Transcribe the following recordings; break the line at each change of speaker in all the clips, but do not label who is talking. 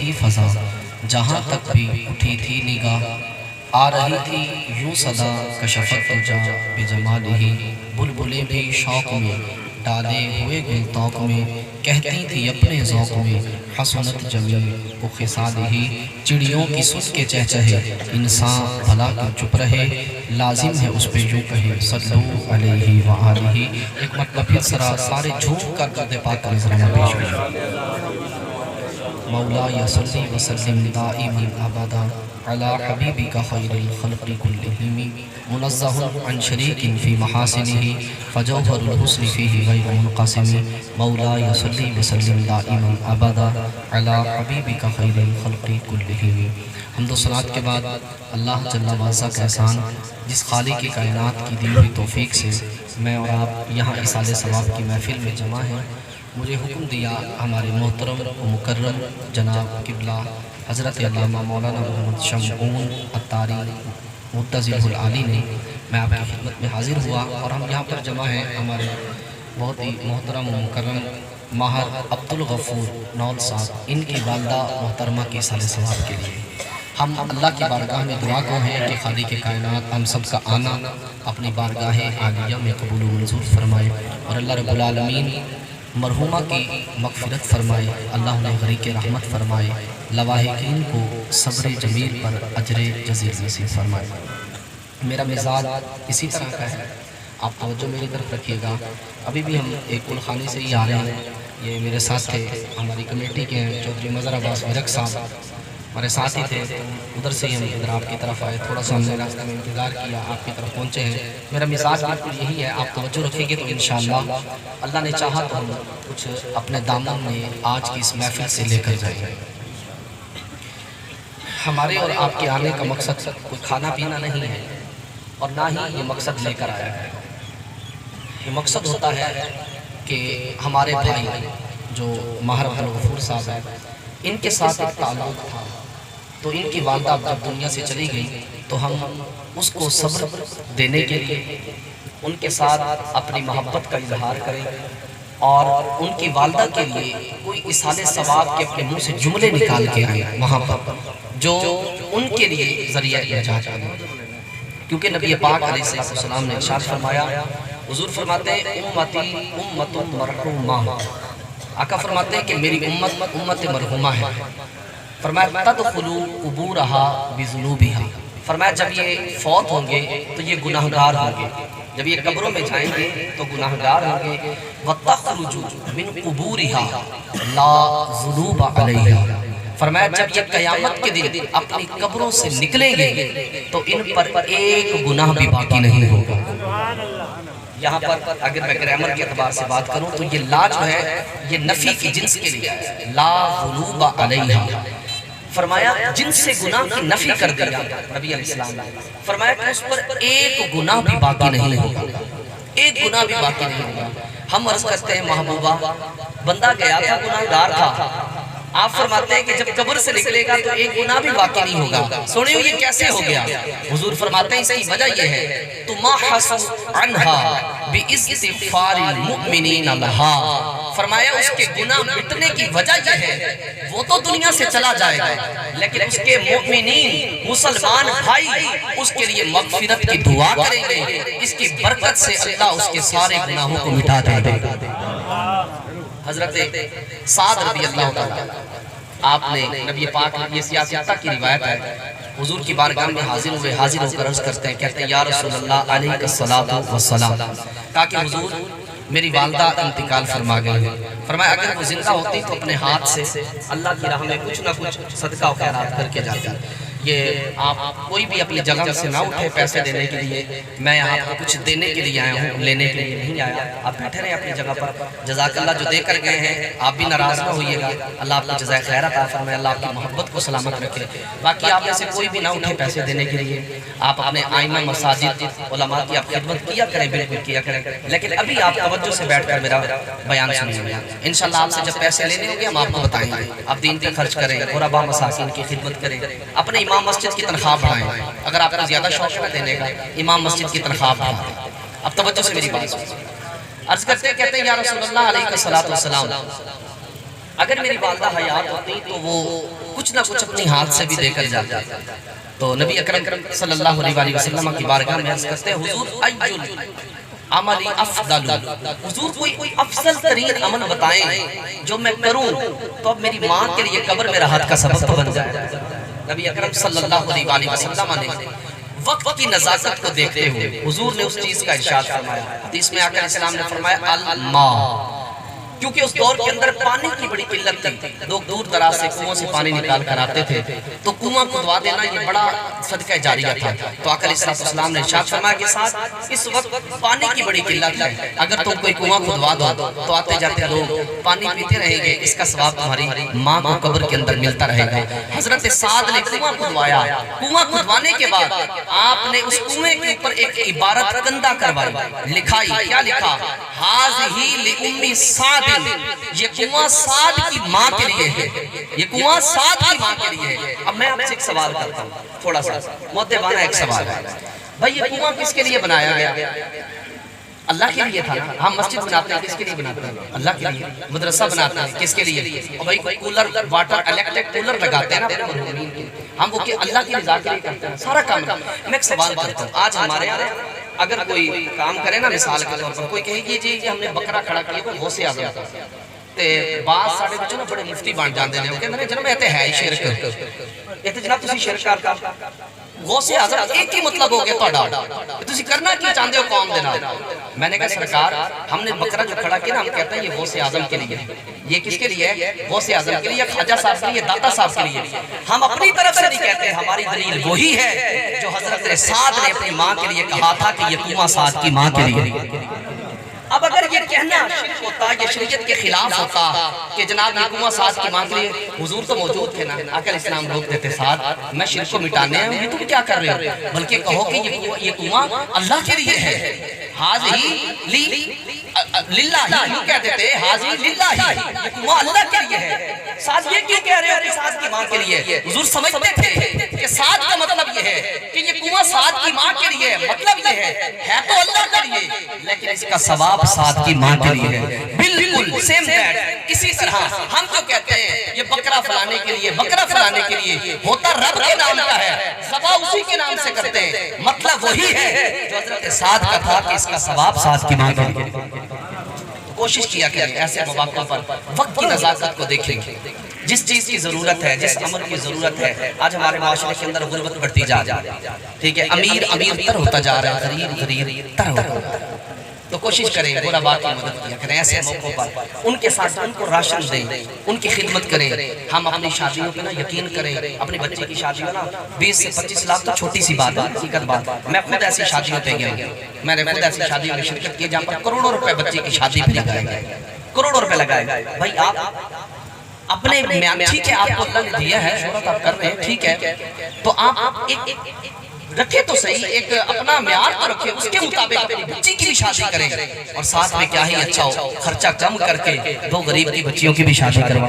تھی فضا، جہاں تک بھی اٹھی تھی نگاہ، آ رہی تھی یوں صدا کشفت تجا بے جمالہی، بلبلیں بھی شوق میں ڈالے ہوئے گل توق میں، کہتی تھی اپنے ذوق میں حسنت جمیل و خصالہی، چڑیوں کی سن کے چہچہے انسان بھلا کیوں چپ رہے، لازم ہے اس پہ یوں کہے صلو علیہ وآلہ۔ ایک مرتبہ پھر سارے جھوم کر درود پاک کا نذرانہ پیش ہوئے۔ مولا صلی وسلم دائما ابدا علی حبیبک خیر الخلق کلہم، منزہ عن شریک فی محاسنہ فجوہر الحسن فیہ غیر منقسم، مولا صلی وسلم دائما ابدا علی حبیبک خیر الخلق کلہم۔ حمد و ثناء کے بعد اللہ جل وعلا کا احسان، جس خالق کی کائنات کی دی ہوئی توفیق سے میں اور آپ یہاں ایصال ثواب کی محفل میں جمع ہیں، مجھے حکم دیا ہمارے محترم و مکرم جناب قبلہ حضرت علامہ مولانا محمد شمعون عطاری متضل العالی نے، میں آپ کی خدمت میں حاضر ہوا اور ہم یہاں پر جمع ہیں ہمارے بہت ہی محترم و مکرم ماہر عبدالغفور نول صاحب، ان کی والدہ محترمہ کی ایصال ثواب کے لیے ہم اللہ کی بارگاہ میں دعا کو ہیں کہ خالق کائنات ہم سب کا آنا اپنی بارگاہ عالیہ میں قبول و منظور فرمائے، اور اللہ رب العالمین مرحومہ کی مغفرت فرمائے، اللہ انہیں غریق رحمت فرمائے، لواحقین کو صبر جمیل پر اجر جزیل نصیب فرمائے۔ میرا مزاج اسی طرح کا ہے، آپ توجہ میری طرف رکھیے گا۔ ابھی بھی ہم ایک کلخانے سے ہی آ رہے ہیں، یہ میرے ساتھ تھے ہماری کمیٹی کے ہیں چودھری مظہر عباس ورک صاحب، ہمارے ساتھ ہی تھے، ادھر سے ہی ہم ادھر آپ کی طرف آئے، تھوڑا سا ہم نے راستہ میں انتظار کیا، آپ کی طرف پہنچے ہیں۔ میرا مزاج بالکل یہی ہے، آپ توجہ رکھیں گے تو انشاءاللہ اللہ نے چاہا تو ہم کچھ اپنے دامن میں آج کی اس محفل سے لے کر جائیں گے۔ ہمارے اور آپ کے آنے کا مقصد کوئی کھانا پینا نہیں ہے، اور نہ ہی یہ مقصد لے کر آیا ہے۔ یہ مقصد ہوتا ہے کہ ہمارے بھائی جو ماہر عبدالغفور صاحب ہیں، ان کے ساتھ ایک تعلق تھا، تو ان کی والدہ جب دنیا سے چلی گئی تو ہم اس کو صبر دینے کے لیے ان کے ساتھ اپنی محبت کا اظہار کریں، اور ان کی والدہ کے لیے کوئی ایصال ثواب کے اپنے منہ سے جملے نکال کے آئے وہاں پر جو ان کے لیے ذریعہ نجات بنے، کیونکہ نبی پاک علیہ السلام نے ارشاد فرمایا، حضور فرماتے ہیں امتی امت مرحومہ، آقا فرماتے ہیں کہ میری امت امت مرحومہ ہے، فرمایا تدخلوا قبورہا بذنوبہا، فرمایا جب یہ فوت ہوں گے تو یہ گناہگار ہوں گے، جب یہ قبروں میں جائیں گے تو گناہگار ہوں گے، وَتَخْرُجُ مِنْ قُبُورِهَا لَا ذُنُوبَ عَلَيْهَا، فرمایا جب یہ قیامت کے دن اپنی قبروں سے نکلیں گے تو ان پر ایک گناہ بھی باقی نہیں ہوگا۔ یہاں پر اگر میں گرامر کے اعتبار سے بات کروں تو یہ لا جو ہے یہ نفی کی جنس کے لیے ہے، لا ذنوب علیہا، فرمایا جن سے گناہ کی نفی کر دیا نبی علیہ السلام نے، فرمایا کہ اس پر ایک گناہ بھی باقی نہیں ہوگا، ایک گناہ بھی باقی نہیں ہوگا۔ ہم عرض کرتے ہیں محبوبہ بندہ گیا تھا گناہگار تھا، آپ فرماتے ہیں کہ جب قبر سے نکلے گا تو ایک گناہ بھی باقی نہیں ہوگا، سنیو یہ کیسے ہو گیا؟ حضور فرماتے ہیں اس کی وجہ یہ ہے تُمَحَّصُ عَنْهَا بِإِسْتِغْفَارِ الْمُؤْمِنِينَ لَهَا، فرمایا اس کے گناہ مٹنے کی وجہ یہ ہے وہ تو دنیا سے چلا جائے گا لیکن اس کے مؤمنین مسلمان بھائی اس کے لیے مغفرت کی دعا کریں گے، اس کی برکت سے اللہ اس کے سارے گناہوں کو مٹا دے گا۔ حضرت سعد رضی اللہ تعالیٰ، آپ نے نبی پاک یہ سیاستہ کی روایت ہے، حضور کی بارگاہ میں حاضر ہوئے، حاضر ہو کر عرض کرتے ہیں، کہتے ہیں یا رسول اللہ علیہ السلام، کہا کہ حضور میری والدہ انتقال فرما گئی ہے، فرمایا اگر وہ زندہ ہوتی تو اپنے ہاتھ سے اللہ کی راہ میں کچھ نہ کچھ صدقہ و خیرات کر کے جاتی۔ یہ آپ کوئی بھی اپنی جگہ سے نہ اٹھے پیسے دینے کے لیے، میں آپ کو کچھ دینے کے لیے آیا ہوں، لینے کے لیے نہیں آیا، آپ بیٹھے رہے اپنی جگہ پر، جزاک اللہ جو دے کر گئے ہیں، آپ بھی ناراض نہ ہوئیے گا، اللہ آپ کو جزائے خیر عطا فرمائے، اللہ آپ کی محبت کو سلامت رکھے۔ باقی آپ میں سے کوئی بھی نہ اٹھے پیسے دینے کے لیے، آپ اپنے آئمہ مساجد علماء کی آپ خدمت کیا کریں، بالکل کیا کریں، لیکن ابھی آپ توجہ سے بیٹھ کر میرا بیان سنیے گا، انشاءاللہ آپ سے جب پیسے لینے ہوں گے ہم آپ کو بتائیں گے، آپ دین پہ خرچ کریں، غربا مساکین کی خدمت کریں، اپنے امام مسجد کی تنخواہ بڑھائیں، اگر آپ کو زیادہ شوق ہے دینے کا امام مسجد کی تنخواہ بڑھائیں۔ اب توجہ سے میری بات سنیں، عرض کرتے کہتے ہیں یا رسول اللہ علیہ السلام، اگر میری والدہ حیات ہوتی تو وہ کچھ نہ کچھ اپنی ہاتھ سے بھی دے کر جاتی. تو نبی اکرم صلی اللہ علیہ وسلم کی بارگاہ میں عرض کرتے ہیں حضور ایل عمل افضل، حضور کوئی افضل ترین عمل بتائیں جو میں کروں تو اب میری ماں کے لیے قبر میں راحت کا سبب بن جائے. نبی اکرم صلی اللہ علیہ وسلم نے وقت کی نزاکت کو دیکھتے ہوئے حضور نے اس چیز کا ارشاد فرمایا. حدیث میں آقا علیہ السلام نے فرمایا الماء، کیونکہ اس دور کے اندر پانی کی بڑی قلت تھی، لوگ دور دراز سے کنویں سے پانی نکال کر آتے تھے تو کنواں کھدوا دینا یہ بڑا صدقہ جاریہ تھا. تو آقا علیہ السلام نے ارشاد فرمایا کہ ساتھ اس وقت پانی کی بڑی قلت ہے، اگر تم کوئی کنواں کھدوا دو تو آتے جاتے لوگ پانی پیتے رہیں گے، اس کا ثواب تمہاری ماں کو قبر کے اندر ملتا رہے گا. حضرت سعد نے کنواں کھدوایا. کنواں کھدوانے کے بعد آپ نے اس کنویں کے اوپر ایک عبارت کندہ کروائی، لکھائی. کیا لکھا؟ ھذہ لأم سعد، یہ کنواں سعد کی ماں کے لیے ہے، یہ کنواں سعد کی ماں کے لیے ہے. اب میں آپ سے ایک سوال کرتا ہوں، تھوڑا سا مؤدبانہ ایک سوال ہے. بھائی یہ کنواں کس کے لیے بنایا گیا؟ اللہ کے لیے تھا. ہم مسجد بناتے ہیں کس کے لیے بناتے ہیں؟ اللہ کے لیے. مدرسہ بناتے ہیں کس کے لیے؟ اور بھائی کوئی کولر واٹر الیکٹرک کولر لگاتے ہیں نا اپنے مرحومین کے، ہم وہ کہ اللہ کی رضا کے لیے کرتے ہیں سارا کام. میں ایک سوال کرتا ہوں، آج ہمارے یہاں اگر کوئی کام کرے نا مثال کے طور پر، کوئی کہے گی جی ہم نے بکرا کھڑا کیا تو غوث اعظم تھا، تے بعض ساڑھے بچوں نا بڑے مفتی بان جاندے ہیں، وہ کہتے ہیں جناب یہ ہے شرک، یہ جناب تسی شرک کرتا. غوث اعظم ایک ہی مطلب ہو گیا توڑا، تسی کرنا کی چاہتے ہو قوم دینا. میں نے کہا سرکار ہم نے بکرا جو کھڑا کیا نا ہم کہتے ہیں یہ غوث اعظم کے لیے. یہ کس کے لیے ہے؟ غوث اعظم کے لیے، خواجہ صاحب کے لیے، داتا صاحب کے لیے. ہم اپنی طرف سے نہیں کہتے، ہماری دلیل وہی ہے جو حضرت سعد نے اپنی ماں کے لیے کہا تھا کہ یہ کنواں سعد کی ماں کے لیے. اب اگر یہ کہنا شرک ہوتا، یہ شریعت کے خلاف ہوتا کہ جناب یہ کنواں سعد کی ماں کے لیے، حضور تو موجود تھے نا، آقا علیہ السلام روک دیتے سعد میں شرک کو مٹانے ہیں، یہ تم کیا کر رہے ہو؟ بلکہ کہو کہ یہ کنواں اللہ کے لیے ہے. ھذہ للہ، یوں کہہ دیتے ھذہ للہ، یہ کنواں اللہ کے لیے ہے. سعد یہ کیوں کہہ رہے ہو کہ سعد کی ماں کے لیے؟ حضور سمجھتے تھے کہ سعد کا مطلب یہ ہے کہ یہ کنواں سعد کی ماں کے لیے، مطلب یہ ہے تو اللہ کے لیے لیکن اس کا ثواب سعد کی ماں کے لیے ہے. بالکل سیم دیٹ. اسی طرح ہم جو کہتے ہیں یہ بکرا فلانے کے لیے، بکرا فلانے کے لیے، ہوتا رب کے نام کا ہے، ذبح اسی کے نام سے کرتے ہیں، مطلب وہی ہے جو حضرت سعد کا تھا کہ اس کا ثواب سعد کی ماں کے لیے. کوشش کیا کریں ایسے مواقع پر وقت کی نزاکت کو دیکھیں، جس چیز کی ضرورت ہے، جس عمل کی ضرورت ہے. آج ہمارے معاشرے کے اندر غربت بڑھتی جا رہی ہے، ٹھیک ہے، امیر امیر تر ہوتا جا رہا ہے، غریب غریب تر ہوتا جا رہا ہے. تو کوشش کریں غرباء کی مدد کیا کریں ایسے موقعوں پر، ان کے ساتھ ان کو راشن دیں، ان کی خدمت کریں. ہم اپنی شادیوں پہ نا یقین کریں، اپنی بچے کی شادیوں نا 20 سے 25 لاکھ تو چھوٹی سی بات ہے، حقیقت بات. میں خود ایسی شادیوں پہ گیا ہوں، میں نے خود ایسی شادیوں میں شرکت کی جہاں پر کروڑوں روپے بچے کی شادی پہ لگائے گئے، کروڑوں روپے لگائے گئے. بھائی آپ اپنے ٹھیک ہے آپ کو اللہ نے دیا ہے، شہرت آپ کر رہے ہیں، ٹھیک ہے، تو آپ ایک رکھے تو صحیح، ایک اپنا معیار تو رکھے، اس کے مطابق اپنی بچی کی بھی شادی کریں، اور ساتھ میں کیا ہی اچھا ہو خرچہ کم کر کے 2 غریب کی بچیوں کی بھی شادی کروا.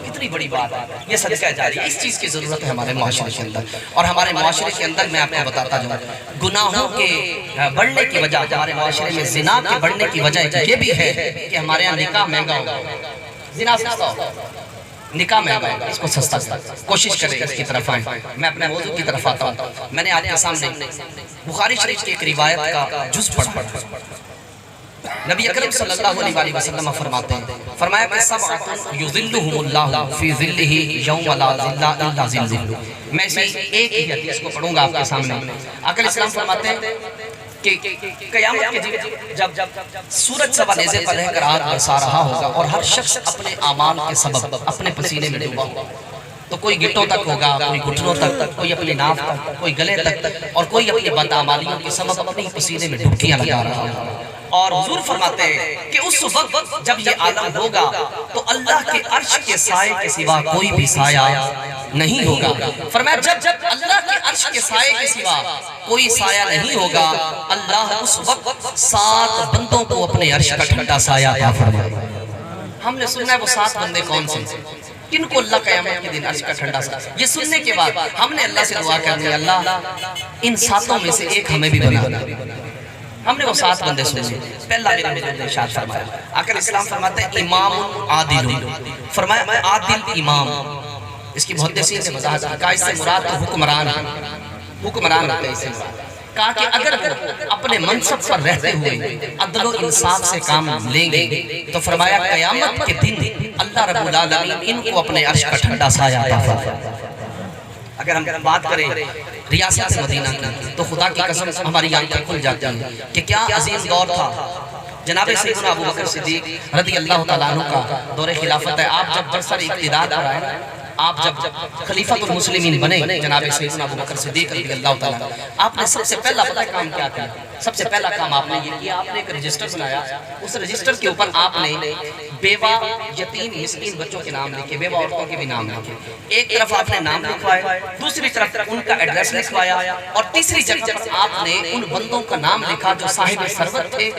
کتنی بڑی بات ہے، یہ صدقہ جاریہ. اس چیز کی ضرورت ہے ہمارے معاشرے کے اندر. اور ہمارے معاشرے کے اندر میں آپ کو بتاتا جاؤں گناہوں کے بڑھنے کی وجہ، ہمارے معاشرے میں زنا کے بڑھنے کی وجہ یہ بھی ہے کہ ہمارے یہاں نکاح مہنگا ہو گیا. زنا سستا ہو، نکاح مہنگا ہے، اس کو سستا کریں. کوشش کریں اس کی طرف آئیں. میں اپنے موضوع کی طرف آتا ہوں. میں نے آپ کے سامنے بخاری شریف کی ایک روایت کا جز پڑھا. نبی اکرم صلی اللہ علیہ وسلم فرماتے ہیں، فرمایا کہ سبعۃ یظلھم اللہ فی ظلہ یوم لا ظل الا ظلہ. میں اسی ایک ہی حدیث کو پڑھوں گا آپ کے سامنے. آقا علیہ السلام فرماتے ہیں کہ قیامت کے دن جب سورج سوا نیزے پر رہ کر آگ برسا رہا ہوگا اور ہر شخص اپنے اعمال کے سبب اپنے پسینے میں ڈوبا ہوگا، تو کوئی گٹوں تک ہوگا، کوئی گھٹنوں تک، کوئی اپنی ناف تک، کوئی گلے تک، اور کوئی اپنی بدعمالیوں کے سبب اپنے پسینے میں ڈبکیاں لگا رہا ہوگا. اور حضور فرماتے ہیں کہ اس وقت جب یہ عالم ہوگا تو اللہ کے عرش کے سائے کے سوا کوئی بھی سایہ نہیں ہوگا. فرمایا جب اللہ کے عرش کے سائے کے سوا کوئی سایہ نہیں ہوگا، اللہ اس وقت 7 بندوں کو اپنے عرش کا ٹھنڈا سایہ عطا فرمائے. ہم نے سننا ہے وہ 7 بندے کون سے، کن کو اللہ قیامت کے دن عرش کا ٹھنڈا سایہ. یہ سننے کے بعد ہم نے اللہ سے دعا کرنی ہے، اللہ ان 7 میں سے ایک ہمیں بھی بنا. ہم نے وہ 7 بندے سنے. پہلا میرے نبی نے ارشاد فرمایا, آقا اسلام فرماتے ہیں امام عادل, فرمایا عادل امام. اس کی محدثین نے وضاحت کی, کہا اس سے مراد تو حکمران ہے, حکمران ہوتے ہیں اس سے مراد. کہا کہ اگر اپنے منصب پر رہتے ہوئے عدل و انصاف سے کام لیں گے تو فرمایا قیامت کے دن اللہ رب العالمین ان کو اپنے عرش کا ٹھنڈا سایہ عطا فرمائے. اگر ہم بات کریں ریاست مدینہ کی تو خدا کی قسم ہماری آنکھیں کھل جاتی ہیں کہ کیا عظیم دور تھا. جناب سیدنا ابو بکر صدیق رضی اللہ تعالیٰ عنہ کا دور خلافت ہے. آپ جب برسر اقتدار پر آئے, آپ جب خلیفۃ المسلمین بنے جناب سیدنا ابو بکر صدیق رضی اللہ تعالیٰ, آپ نے سب سے پہلا پتہ کام کیا کیا؟ سب سے پہلا کام آپ نے یہ کیا, آپ نے ایک رجسٹر بنایا. اس رجسٹر کے اوپر آپ نے بیوہ, یتیم, مسکین بچوں کے نام لکھے, بیوہ عورتوں کے بھی نام لکھے. ایک طرف آپ نے نام لکھوائے, دوسری طرف ان کا ایڈریس لکھوایا, اور تیسری جگہ پر آپ نے ان بندوں کا نام لکھا جو صاحب ثروت تھے,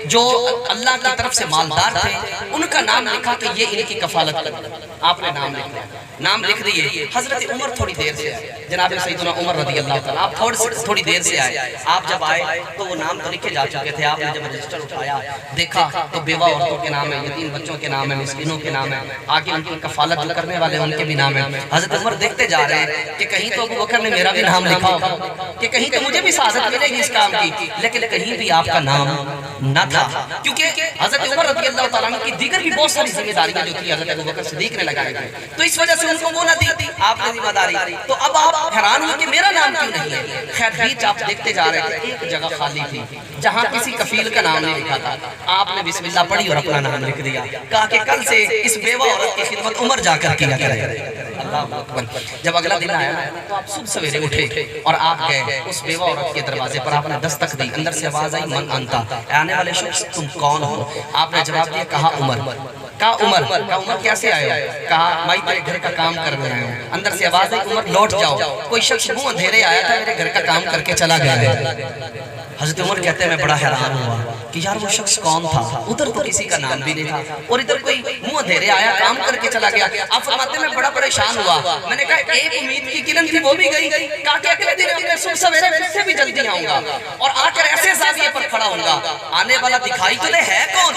جو اللہ کی طرف سے مالدار تھے, ان کا نام لکھا کہ یہ ان کی کفالت کریں. آپ نے نام لکھا, نام لکھ دیے. حضرت عمر تھوڑی دیر سے آئے, جناب سیدنا عمر رضی اللہ تعالیٰ, آپ تھوڑی دیر سے آئے. آپ جب آئے تو وہ نام تو لکھے جا چکے تھے. آپ نے جب رجسٹر اٹھایا دیکھا تو بیوہ عورتوں کے نام ہے, یتیم بچوں کے نام ہے, مسکینوں کے نام ہے, آگے ان کی کفالت جو کرنے والے ان کے بھی نام ہیں. حضرت عمر دیکھتے جا رہے ہیں کہ کہیں تو ابو بکر نے میرا بھی نام لکھا ہوگا, کہ کہیں تو مجھے بھی سعادت ملے گی اس کام کی, لیکن کہیں بھی آپ کا نام نہ تھا. کیونکہ حضرت عمر رضی اللہ تعالیٰ عنہ کی دیگر بھی بہت ساری ذمہ داریاں جو تھی حضرت ابو بکر صدیق نے لگائی تھی, تو اس وجہ سے ان کو وہ نہ دی آپ نے ذمہ داری. تو اب آپ حیران ہوئے کہ میرا نام کیوں نہیں ہے. خیر بیچ آپ دیکھتے جا رہے تھے, ایک جگہ خالی تھی جہاں کسی کفیل کا نام نہیں لکھا تھا. آپ نے بسم اللہ پڑھی اور اپنا نام لکھ دیا. کہا کہ کل سے اس بیوہ عورت کی خدمت عمر جا کر کیا کرے. اللہ اکبر. جب اگلا دن آیا تو آپ صبح سویرے اٹھے اور آپ گئے اس بیوہ عورت کے دروازے پر, آپ نے دستک دی. اندر سے آواز آئی, من انتا, آنے والے شخص تم کون ہو؟ آپ نے جواب دیا, کہا عمر. کہا عمر, کہا عمر کیسے آئے ہو؟ کہا میں تیرے گھر کا کام کرنے آیا ہوں. اندر سے آواز آئی, عمر لوٹ جاؤ, کوئی شخص منہ اندھیرے آیا تھا, میرے گھر کا کام کر کے چلا گیا. حضرت عمر کہتے ہیں میں بڑا حیران ہوا کہ یار وہ شخص کون تھا, ادھر تو کسی کا نام بھی نہیں تھا اور ادھر کوئی منہ اندھیرے آیا, کام کر کے چلا گیا. آپ فرماتے ہیں میں بڑا پریشان ہوا. میں نے کہا ایک امید کی کرن تھی وہ بھی گئی. کہا کہ اگلے دن میں صبح سویرے پھر سے بھی جلدی آؤں گا اور آ کر ایسے زاویے پر کھڑا ہوں گا, آنے والا دکھائی تو دے ہے کون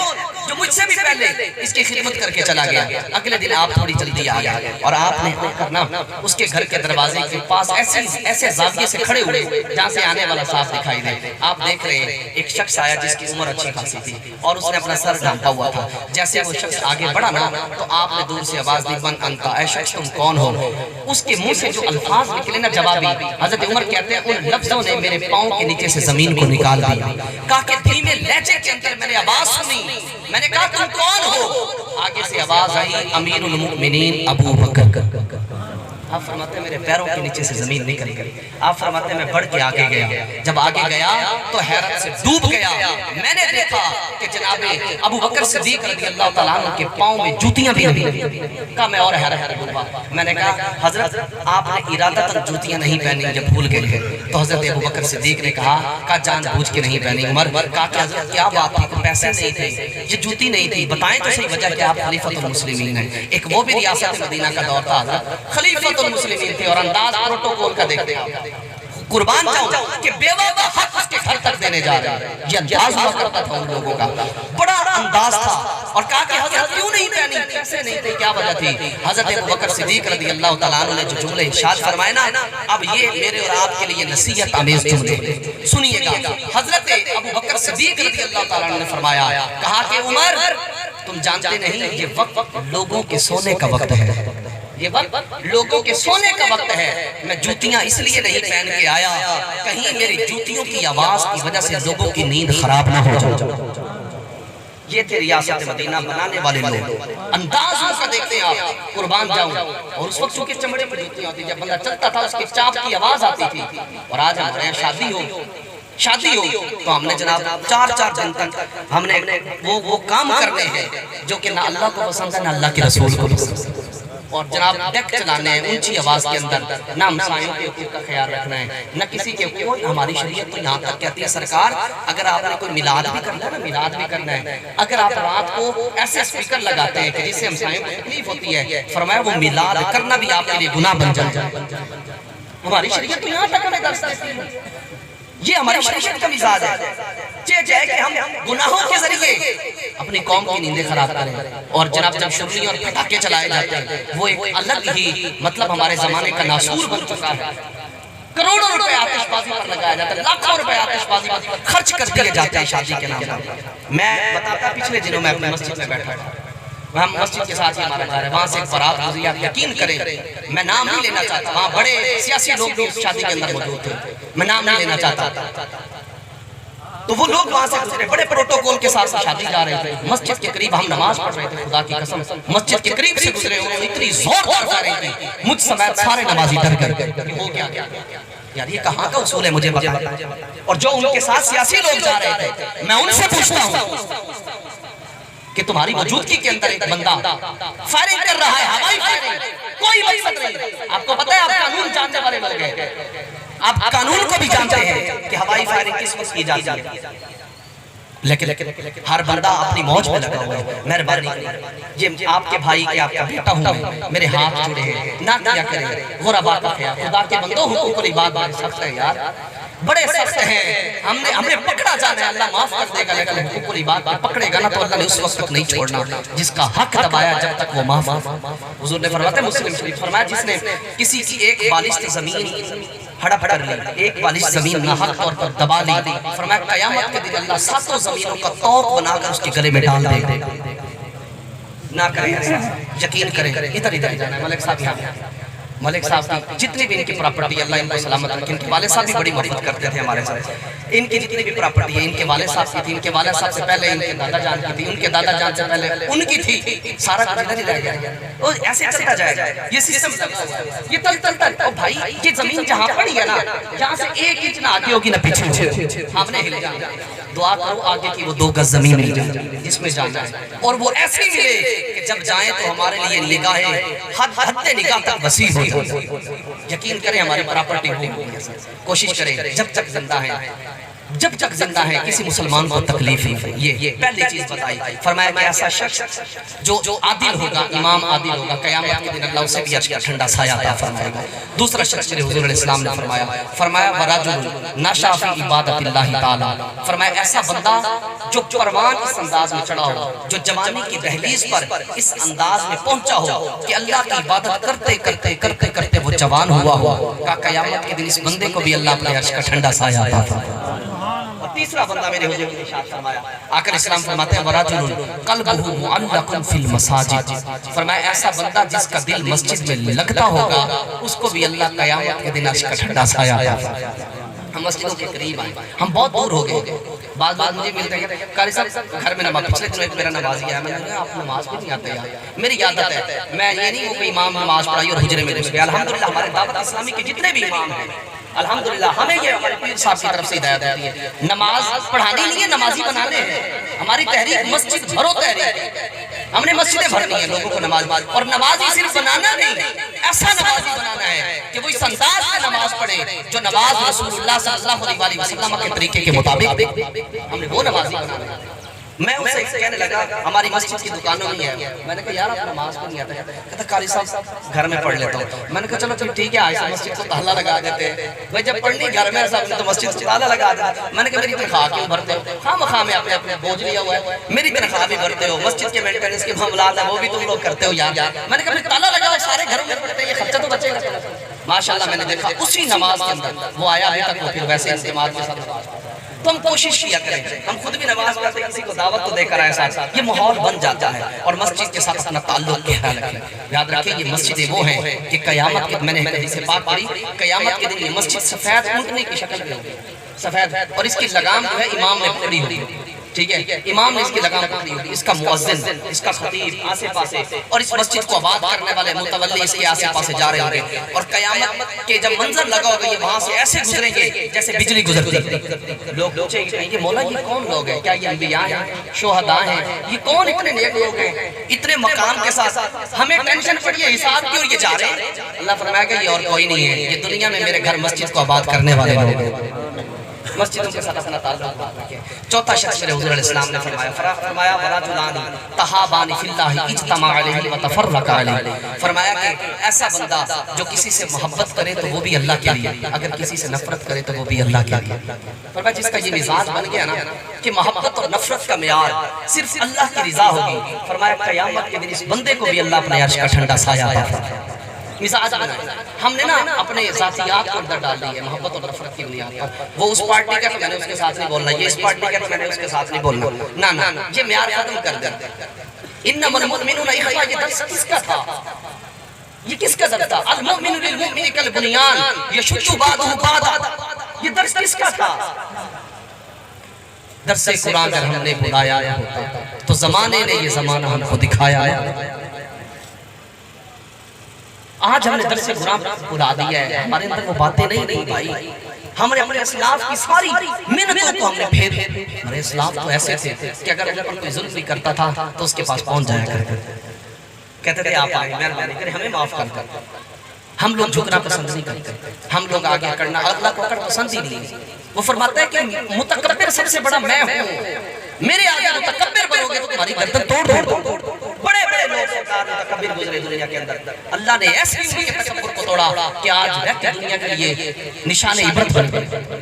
جو مجھ سے بھی پہلے اس کی خدمت کر کے چلا گیا. اگلے دن آپ تھوڑی جلدی آ گئے اور آپ نے کرنا اس کے گھر کے دروازے کے پاس ایسے زاویے سے کھڑے ہوئے جہاں سے آنے والا صاف دکھائی دے. آپ دیکھ رہے ہیں ایک شخص آیا جس کی عمر اچھی خاصی تھی اور اس نے اپنا سر ڈھانپا ہوا تھا. جیسے وہ شخص آگے بڑھا نا تو آپ نے دور سے آواز دی, من انتا, اے شخص تم کون ہو؟ اس کے منہ سے جو الفاظ نکلے نا جوابی, حضرت عمر کہتے ہیں ان لفظوں نے میرے پاؤں کے نیچے سے زمین کو نکال دیا. کہا کہ دھیمے لہجے کے اندر میں نے آواز سنی, میں نے کہا تم کون ہو؟ آگے سے آواز آئی, امیر المؤمنین ابو بکر. آپ فرماتے ہیں میرے پیروں کے نیچے سے زمین نکل گئی. آپ فرماتے ہیں میں بڑھ کے آگے گیا. جب آگے گیا تو حیرت سے ڈوب گیا. میں نے دیکھا کہ جناب ابو بکر صدیق رضی اللہ تعالیٰ عنہ کے پاؤں میں جوتیاں بھی نہیں. کہا میں اور حیرت ہوا. میں نے کہا حضرت آپ نے ارادتاً جوتیاں نہیں پہنی جب بھول گئے. تو حضرت ابو بکر صدیق نے کہا جان بوجھ کے نہیں پہنی. عمر کہا کہ حضرت کیا بات تھی, پیسے نہیں تھے, یہ جوتی نہیں تھی, بتائیں تو صحیح وجہ کہ آپ خلیفۃ المسلمین ہیں. ایک وہ بھی ریاست مدینہ کا دور تھا حضرت, خلیفۃ المسلمین تھے اور انداز پروٹوکول کا دیکھتے ہیں. قربان جاؤں کہ بیوہ کا حق اس کے گھر تک دینے جا رہے ہیں. یہ انداز ہوا کرتا تھا ان لوگوں کا, بڑا انداز تھا. اور کہا کہ حضرت کیوں نہیں پہنی, کیسے نہیں تھے, کیا وجہ تھی؟ حضرت ابو بکر صدیق رضی اللہ تعالیٰ عنہ نے جو جملے ارشاد فرمائے نا, اب یہ میرے اور آپ کے لیے نصیحت آمیز جملے سنیے گا. حضرت ابو بکر صدیق رضی اللہ تعالیٰ عنہ نے فرمایا, کہا کہ عمر تم جانتے نہیں یہ وقت لوگوں کے سونے کا وقت ہے, یہ وقت لوگوں کے سونے کا وقت ہے. میں جوتیاں اس لیے نہیں پہن کے آیا کہیں میری جوتیوں کی آواز کی وجہ سے لوگوں کی نیند خراب نہ ہو جائے. یہ تھے ریاست مدینہ بنانے والے لوگ. انداز ان کا دیکھتے ہیں آپ, قربان جاؤں. اور اس وقت چونکہ چمڑے پر جوتیاں ہوتی, جب بندہ چلتا تھا اس کی چاپ کی آواز آتی تھی. اور آج ہمارے یہاں شادی ہو تو ہم نے جناب 4 دن تک ہم نے وہ کام کرنے ہیں جو کہ نہ اللہ کو پسند ہے نہ اللہ کے رسول کو پسند ہے. اور جناب ڈیک چلانے ہیں اونچی آواز کے اندر, نہ ہمسایوں کے حقوق کا خیال رکھنا ہے نہ کسی کے حقوق. ہماری شریعت تو یہاں تک کہتی ہے سرکار اگر آپ نے کوئی میلاد بھی کرنا ہے نا, میلاد بھی کرنا ہے, اگر آپ رات کو ایسے اسپیکر لگاتے ہیں کہ جس سے ہمسایوں کو تکلیف ہوتی ہے, فرمایا وہ میلاد کرنا بھی آپ کے لیے گناہ بن جائے. ہماری شریعت تو یہاں تک ہمیں درس دیتی ہے. یہ ہماری شریعت کا مزاج ہے کہ ہم گناہوں کے ذریعے اپنی قوم کی نیندیں خراب کریں. اور جناب جب شرری اور پٹاخے چلائے جاتے ہیں وہ ایک الگ ہی مطلب ہمارے زمانے کا ناسور بن چکا ہے. کروڑوں روپے آتش بازی پر لگایا جاتا ہے, لاکھوں روپے آتش بازی پر خرچ کر دیے جاتے ہیں شادی کے نام پر. میں بتاتا پچھلے دنوں میں اپنی مسجد میں بیٹھا تھا, وہاں مسجد کے ساتھ ہی ہمارا گھر ہے, وہاں سے ایک بارات گزری. آپ یقین کریں, میں نام نہیں لینا چاہتا, وہاں بڑے سیاسی لوگ بھی اس شادی کے اندر موجود تھے, میں نام نہیں لینا چاہتا. تو وہ لوگ وہاں سے گزرے, بڑے پروٹوکول کے ساتھ شادی جا رہے تھے. مسجد کے قریب ہم نماز پڑھ رہے تھے, خدا کی قسم مسجد کے قریب سے گزرے, انہوں نے اتنی زوردار جا رہی تھی, مجھ سمیت سارے نمازی ڈر گئے. ہو گیا یار, یہ کہاں کا اصول ہے مجھے بتا. اور جو ان کے ساتھ سیاسی لوگ جا رہے تھے, میں ان سے پوچھتا ہوں کہ تمہاری موجودگی کے اندر ایک بندہ فائرنگ کر رہا ہے, ہوائی فائرنگ, کوئی مقصد نہیں. آپ کو پتہ ہے آپ قانون جاننے والے لوگ ہیں, آپ قانون کو بھی جانتے ہیں کہ ہوائی فائرنگ کس وقت کی جاتی ہے, لیکن ہر بندہ اپنی موج میں لگا ہوا ہے. مہربانی یہ آپ کے بھائی کے آپ کا بیٹا ہوں, میرے ہاتھ جڑے ہیں, نہ کیا کریں غربا کا خیال. خدا کے بندوں حقوق العباد بڑے سخت ہیں یار, بڑے سخت ہیں. ہم نے پکڑا جانا ہے, اللہ معاف کر دے گا, لیکن حقوق العباد پکڑے گا نا تو اللہ نے اس وقت تک نہیں چھوڑنا جس کا حق دبایا جب تک وہ معاف. حضور نے فرمایا, مسلم شریف فرمایا, جس نے کسی کی ایک بالشت زمین ہڑپ کر لی, ایک بالش زمین ناحق طور پر دبا لی, فرمایا قیامت کے دن اللہ ساتوں زمینوں کا طوق بنا کر اس کے گلے میں ڈال دے گا. نہ کریں ایسا, یقین کریں. ادھر جانا ہے ملک صاحب, یہاں ملک صاحب کی جتنی بھی ان کی پراپرٹی, اللہ ان کو سلامت رکھے. ان کے والد صاحب بھی بڑی محبت کرتے تھے ہمارے ساتھ. ان کی جتنی بھی پراپرٹی ہے ان کے والد صاحب کی تھی, ان کے والد صاحب سے پہلے ان کے دادا جان کی تھی, ان کے دادا جان سے پہلے ان کی تھی, سارا کچھ ادھر ہی رہ گیا. اور ایسے چلتا جائے گا, یہ سسٹم یہ تلتا. اور بھائی یہ زمین جہاں پڑی ہے نا, جہاں سے 1 انچ نہ آگے ہوگی نہ پیچھے, ہم نے ہل جانا. دعا کرو آگے کی وہ 2 گز زمین مل جائے جس میں جانا ہے, اور وہ ایسی ملے کہ جب جائیں تو ہمارے لیے نگاہیں حد نگاہ تک وسیع ہو جائے. یقین کریں ہماری پراپرٹی ہوگی, کوشش کریں جب تک زندہ ہیں, جب تک زندہ ہے کسی مسلمان کو تکلیف نہیں. یہ پہلی چیز بتائی. فرمایا کہ ایسا شخص جو عادل ہوگا, امام عادل ہوگا, قیامت کے دن اللہ اسے بھی عرش کا ٹھنڈا سایہ عطا فرمائے گا. دوسرا شخص میرے حضور علیہ السلام نے فرمایا وَرَجُلٌ نَشَأَ فِي عِبَادَةِ اللَّهِ تَعَالَى, فرمایا ایسا بندہ جو پروان اس انداز میں چڑھا ہو, جو جوانی کی دہلیز پر اس انداز میں پہنچا ہو کہ اللہ کی عبادت کرتے کرتے کرتے کرتے وہ جوان ہوا ہو, کہ قیامت کے دن اس بندے کو بھی اللہ اپنے عرش کا ٹھنڈا سایہ عطا فرمائے. تیسرا بندہ میرے حضور نے ارشاد فرمایا, آقا اسلام فرماتے ہیں وَرَجُلٌ قَلْبُهُ مُعَلَّقٌ فِي الْمَسَاجِدِ, فرمایا ایسا بندہ جس کا دل مسجد میں لگتا ہوگا اس کو بھی اللہ قیامت کے دن عرش کا ٹھنڈا سایہ عطا فرمائے. ہم مسجدوں کے قریب آئیں, ہم بہت دور ہو گئے. بعض مجھے ملتے ہیں قاری صاحب گھر میں نماز, پچھلے دنوں ایک میرا نمازی ہے, میں نے کہا آپ نماز بھی نہیں آتے یار. میری عادت ہے, میں یہ نہیں ہوں کہ امام نماز پڑھائی اور حجرے میں گھس گیا. الحمدللہ ہمارے دعوت اسلامی کے جتنے بھی امام ہیں الحمدللہ ہمیں یہ ہمارے پیر صاحب کی طرف سے ہدایت ہوتی ہے, نماز پڑھانی نہیں ہے, نمازی بنانے ہیں. ہماری تحریک مسجد بھرو تحریک, ہم نے مسجدیں بھرنی ہیں لوگوں کو نماز, اور نمازی صرف بنانا نہیں, ایسا نمازی بنانا ہے کہ وہ اس انداز میں نماز پڑھے جو نماز رسول اللہ صلی اللہ علیہ وسلم کے طریقے کے مطابق, ہم نے وہ نمازی بنانا ہے. میں اسے کہنے لگا ہماری مسجد کی دکانوں میں ہے, میں نے کہا یار آپ نماز کو نہیں آتا ہے, کہتا قاری صاحب گھر میں پڑھ لیتا ہوں. میں نے کہا چلو ٹھیک ہے, آج سے مسجد کو تالا لگا دیتے ہیں. بھائی جب پڑھنی گھر میں صاحب تو مسجد کو تالا لگا دیتے. میں نے کہا میری تنخواہ کیوں بھرتے ہو, خواہ میں اپنے بوجھ لیا ہوا ہے, میری تنخواہ بھی بھرتے ہو, مسجد کے مینٹیننس کے معاملات ہیں وہ بھی تم لوگ کرتے ہو یار. میں نے کہا تالا لگا سارے گھروں میں پڑھتے ہیں, یہ خرچہ تو بچے گا. ماشاءاللہ میں نے دیکھا اسی نماز کے اندر وہ آیا ابھی تک وہ پھر ویسے انتماد کے ساتھ نماز. تو ہم کوشش کیا کریں, ہم خود بھی نماز پڑھتے کسی کو دعوت تو دے کر آئے ساتھ, یہ ماحول بن جاتا ہے. اور مسجد کے ساتھ اپنا تعلق گہرا رکھیں. یاد رکھیں یہ مسجدیں وہ ہیں کہ قیامت کے, میں نے حدیث پاک پڑھی, قیامت کے دن یہ مسجد سفید اونٹنی کی شکل میں ہوگی, سفید, اور اس کی لگام جو ہے امام نے پکڑی ہوگی. ٹھیک ہے, امام نے اس کی لگام پکڑی ہوگی, اس کا مؤذن, اس کا خطیب آسے پاسے, اور اس مسجد کو آباد کرنے والے متولی اس کے آسے پاسے جا رہے ہوں گے. اور قیامت کے جب منظر لگا ہوگا یہ وہاں سے ایسے گزریں گے جیسے بجلی گزرتی. لوگ پوچھیں گے یہ مولا یہ کون لوگ ہیں, کیا یہ انبیاء ہیں, شہداء ہیں, یہ کون اتنے نیک لوگ ہیں, اتنے مقام کے ساتھ ہمیں ٹینشن پڑی ہے حساب کی, اور یہ جا رہے ہیں. اللہ فرمایا کہ یہ اور کوئی نہیں ہے, یہ دنیا میں میرے گھر مسجد کو آباد کرنے والے لوگ ہیں. مسجدوں کے ساتھ اپنا تعلق بات رکھیں۔ چوتھا شخص میرے حضور علیہ السلام نے فرمایا وَرَجُلَانِ تَحَابَانِ فِي اللَّهِ اجْتَمَعَ عَلَيْهِ وَتَفَرَّقَ عَلَيْهِ، فرمایا کہ ایسا بندہ جو کسی سے محبت کرے تو وہ بھی اللہ کے لیے، اگر کسی سے نفرت کرے تو وہ بھی اللہ کے لیے۔ فرمایا جس کا یہ مزاج بن گیا نا کہ محبت اور نفرت کا معیار صرف اللہ کی رضا ہوگی، فرمایا قیامت کے دن اس بندے کو بھی اللہ اپنے عرش کا ٹھنڈا سایہ عطا فرمائے۔ مزاج بنائے۔ ہم نے نا اپنے ذاتیات کو اندر ڈال دی ہے محبت اور نفرت کی بنیاد پر۔ وہ اس پارٹی کا تو میں نے اس کے ساتھ نہیں بولنا، یہ اس پارٹی کا تو میں نے اس کے ساتھ نہیں بولنا، نہ یہ معیار ختم کر دیں۔ انما المؤمنون اخوہ، یہ درس کس کا تھا؟ یہ کس کا درس تھا؟ المؤمن للمؤمن کالبنیان یشد بعضہ بعضا، یہ درس کس کا تھا؟ درس قرآن اگر ہم نے بلایا ہوتا تو زمانے نے یہ زمانہ ہم کو دکھایا ہے۔ آج ہم نے درس قرآن بلا دیا ہے، ہمارے اندر وہ باتیں نہیں بھائی۔ ہم نے اپنے اسلاف کی ساری محنتوں کو ہم نے پھیر، ہمارے اسلاف تو ایسے تھے کہ اگر ان پر کوئی ظلم بھی کرتا تھا تو اس کے پاس پہنچ جایا کرتے تھے، کہتے تھے آپ آئیں مہربانی کریں ہمیں معاف کر کر۔ ہم لوگ جھکنا پسند نہیں کرتے، ہم لوگ آگے کرنا اللہ کو اکڑ پسند ہی نہیں۔ وہ فرماتا ہے کہ متکبر سب سے بڑا میں ہوں، میرے آگے متکبر بنو گے تو تمہاری گردن توڑ دو۔ بڑے بڑے لوگ سرکار متکبر گزرے دنیا کے اندر، اللہ نے ایسے ان کے تکبر کو توڑا کہ آج رہتی دنیا کے لیے نشان عبرت بن گئے۔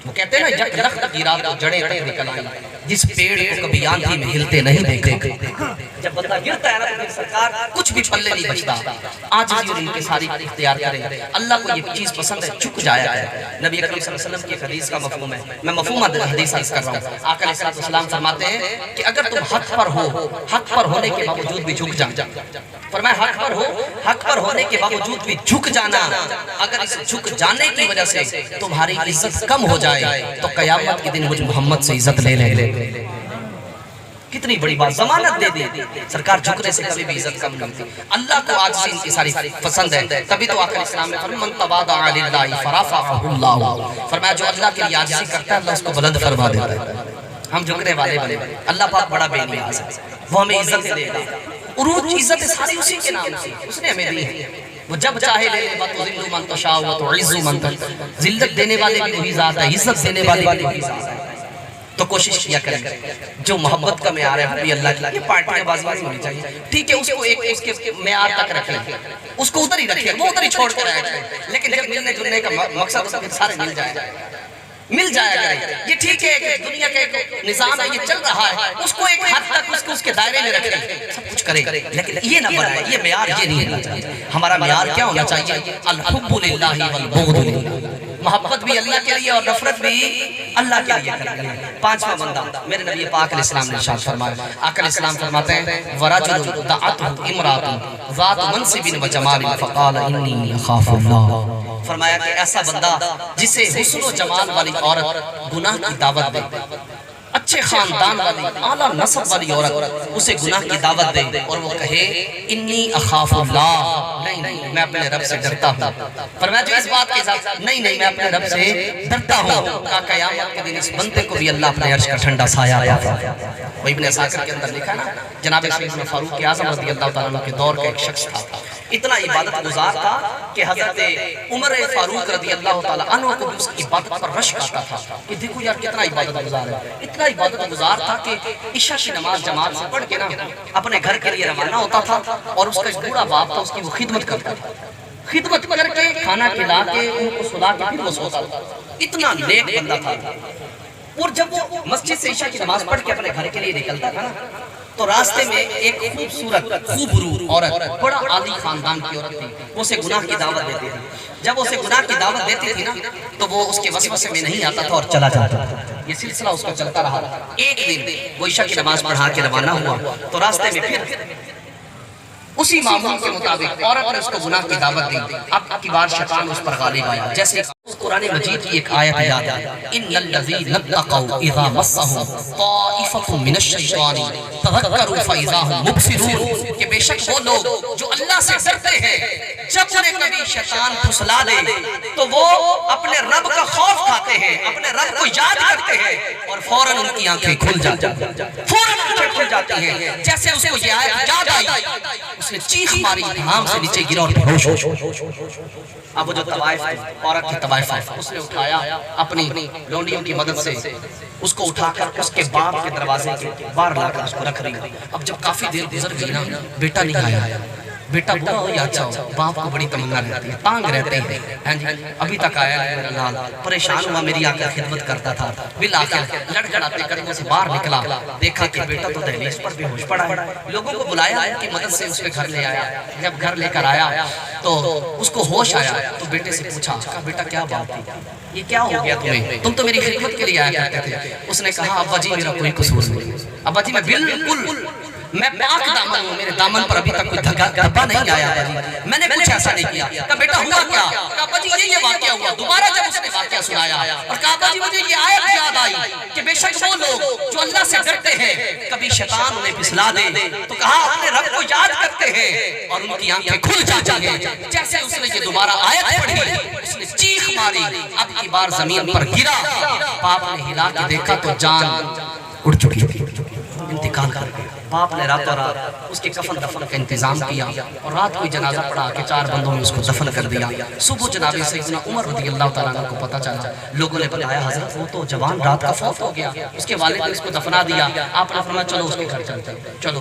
وہ کہتے ہیں نا یک لخت گرا تو جڑیں تک نکل آئیں، جس پیڑ کو کبھی آندھی میں ہلتے نہیں دیکھے۔ جب بندہ گرتا ہے نا تو سرکار کچھ بھی پلے نہیں بچتا۔ آج اور ان کے ساری اختیار کریں، اللہ کو یہ چیز پسند ہے جھک جایا ہے۔ نبی اکرم صلی اللہ علیہ وسلم کی حدیث کا مفہوم ہے، میں مفہوم حدیث عرض کر رہا ہوں۔ آقا علیہ السلام فرماتے ہیں کہ اگر تم حق پر ہو، حق پر ہونے کے باوجود بھی جھک جا، فرمایا حق پر ہو، حق پر ہونے کے باوجود بھی جھک جانا، اگر اس جھک جانے کی وجہ سے تمہاری عزت کم ہو جائے تو قیامت کے دن مجھ محمد سے عزت لے لے۔ کتنی بڑی بات، ضمانت دے دی سرکار، جھکنے سے کبھی بھی عزت کم نہیں تھی۔ اللہ کو آج سے ان کی ساری پسند ہے، تبھی تو آقا اسلام نے فرمایا من تواضع للہ فرفعہ اللہ، فرمایا جو اللہ کے لیے عاجزی کرتا ہے اللہ اس کو بلند فرما دیتا ہے۔ ہم جھکنے والے بنے، اللہ پاک بڑا بے نیاز ہے، وہ ہمیں عزت دے گا۔ عروج عزت ساری اسی کے نام سے، اس نے ہمیں دی ہے۔ وہ جب چاہے لے لے، وَتُذِلُّ مَن تَشَاءُ وَتُعِزُّ مَن تَشَاءُ، ذلت دینے والے بھی وہی ذات ہے، عزت دینے والے بھی وہی ذات ہے۔ تو کوشش کیا کریں جو محبت کا معیار ہے وہ بھی اللہ کی، یہ پارٹیاں بازی نہیں ہونی چاہیے، ٹھیک ہے اس کو ایک اس کے معیار تک رکھیں، اس کو ادھر ہی رکھیں، وہ ادھر ہی چھوڑ کر آئے، لیکن جب ملنے جلنے کا مقصد ہے سارے مل جائے کریں۔ یہ ٹھیک ہے کہ دنیا کا ایک نظام ہے، یہ چل رہا ہے، اس کو ایک حد تک اس کے دائرے میں رکھیں، سب کچھ کریں، لیکن یہ نہ بنائے، یہ معیار یہ نہیں ہونا چاہیے۔ ہمارا معیار کیا ہونا چاہیے؟ الحب للہ والبغض للہ، محبت بھی اللہ کے لیے اور نفرت بھی اللہ کے لیے کریں۔ پانچواں بندہ میرے نبی پاک علیہ السلام نے ارشاد فرمایا، آقا علیہ السلام فرماتے ہیں وَرَجُلٌ دَعَتْهُ امْرَأَةٌ ذَاتُ مَنْصِبٍ وَجَمَالٍ فَقَالَ إِنِّي أَخَافُ اللَّهَ، فرمایا کہ ایسا بندہ جسے حسن و جمال والی عورت گناہ کی دعوت دے، اچھے خاندان والی اعلیٰ نسب والی عورت اسے گناہ کی دعوت دے اور وہ کہے انی اخاف اللہ، نہیں میں اپنے رب سے ڈرتا ہوں، فرمایا جو اس بات کے ساتھ نہیں میں اپنے رب سے ڈرتا ہوں، کہا قیامت کے دن اس بندے کو بھی اللہ اپنے عرش کا ٹھنڈا سایہ عطا فرمائے۔ وہ ابن عساکر کے اندر لکھا نا جناب سیدنا فاروق اعظم رضی اللہ تعالیٰ عنہ کے دور کا ایک شخص تھا، اتنا عبادت گزار تھا کہ حضرت عمر فاروق رضی اللہ تعالیٰ عنہ کو بھی اس کی عبادت پر رشک آتا تھا کہ دیکھو یار کتنا عبادت گزار ہے، اتنا عبادت گزار تھا کہ عشاء کی نماز جماعت سے پڑھ کے نا اپنے گھر کے لیے روانہ ہوتا تھا، اور اس کا ایک بوڑھا باپ تھا اس کی وہ خدمت کرتا تھا، خدمت کر کے کھانا کھلا کے ان کو سلا کے پھر وہ سوتا تھا، اتنا نیک بندہ تھا۔ اور جب وہ مسجد سے عشاء کی نماز پڑھ کے اپنے گھر کے لیے نکلتا تھا نا تو راستے میں ایک خوبصورت خوبرو عورت، بڑا عالی خاندان کی عورت تھی، وہ اسے گناہ کی دعوت دیتی تھی۔ جب اسے گناہ کی دعوت دیتی تھی نا تو وہ اس کے وسوسے میں نہیں آتا تھا اور چلا جاتا تھا، یہ سلسلہ اس کا چلتا رہا۔ ایک دن وہ عشاء کی نماز پڑھا کے روانہ ہوا تو راستے میں پھر اسی معمول کے مطابق عورت نے اس کو گناہ کی دعوت دی، اب کی بار شیطان اس پر غالب آیا، جیسے قرآن مجید کی ایک آیت یاد ہے ان الذین اتقوا اذا مسهم طائفة من الشیطان تذکروا فاذا هم مبصرون، کہ بے شک وہ لوگ جو اللہ سے ڈرتے ہیں جب انہیں کبھی کبھی شیطان پھسلا دے تو وہ اپنے رب کا خوف کھاتے ہیں، اپنے رب کو یاد کرتے ہیں اور فوراً ان کی آنکھیں کھل جاتی ہیں، فوراً آنکھیں کھل جاتی ہیں۔ جیسے اس کو یہ آیت یاد آئی، اس نے چیخ ماری، دھام سے نیچے گرا اور بےہوش ہو۔ اب وہ جو طوائف عورت کی طوائف ہے، اس نے اٹھایا اپنی لونڈیوں کی مدد سے، اس کو اٹھا کر اس کے باپ کے دروازے کے باہر لا کر اس کو رکھ رہی۔ اب جب کافی دیر گزر گئی نا، بیٹا نہیں آیا، بیٹا بڑا ہو یا اچھا ہو، باپ کو بڑی تمنا رہتی ہے، تانگ رہتے ہیں، ہاں جی ابھی تک آیا ہے میرا لال، پریشان ہوا میری آ کر خدمت کرتا تھا، بالآخر لڑکھڑاتے قدموں سے باہر نکلا، دیکھا کہ بیٹا تو دہلیز پر بے ہوش پڑا ہے، لوگوں کو بلایا کہ مدد سے اس کے گھر لے آیا۔ جب گھر لے کر آیا تو اس کو ہوش آیا تو بیٹے سے پوچھا، کہا بیٹا کیا بات تھی، یہ کیا ہو گیا تمہیں، تم تو میری خدمت کے لیے آیا کرتے تھے۔ اس نے کہا ابا جی میرا کوئی قصور نہیں، ابا جی میں بالکل میں پاک دامن ہوں، میرے دامن پر ابھی تک کوئی دھبا نہیں آیا ابا جی، میں نے کچھ ایسا نہیں کیا۔ کہا بیٹا ہوا کیا؟ کہا ابا جی یہ واقعہ ہوا۔ دوبارہ جب اس نے واقعہ سنایا اور کہا ابا جی مجھے یہ آیت یاد آئی کہ بے شک وہ لوگ جو اللہ سے ڈرتے ہیں کبھی شیطان انہیں پھسلا دے تو کہا اپنے رب کو یاد کرتے ہیں اور ان کی آنکھیں کھل جاتی ہیں۔ جیسے اس نے یہ دوبارہ آیت پڑھی، اس نے چیخ ماری، اب کی بار زمین پر گرا، باپ نے ہلا کے دیکھا تو جان اڑ چکی تھی، انتقال کر گئی۔ باپ نے راتوں رات اس کے کفن دفن کا انتظام کیا اور رات کوئی جنازہ پڑھا کہ 4 بندوں میں اس کو دفن کر دیا۔ صبح جناب سیدنا عمر رضی اللہ تعالیٰ عنہ کو پتہ چلا، لوگوں نے بتایا حضرت وہ تو جوان رات کا فوت ہو گیا، اس کے والد نے اس کو دفنا دیا۔ آپ نے فرمایا چلو اس کے گھر چلتے ہیں، چلو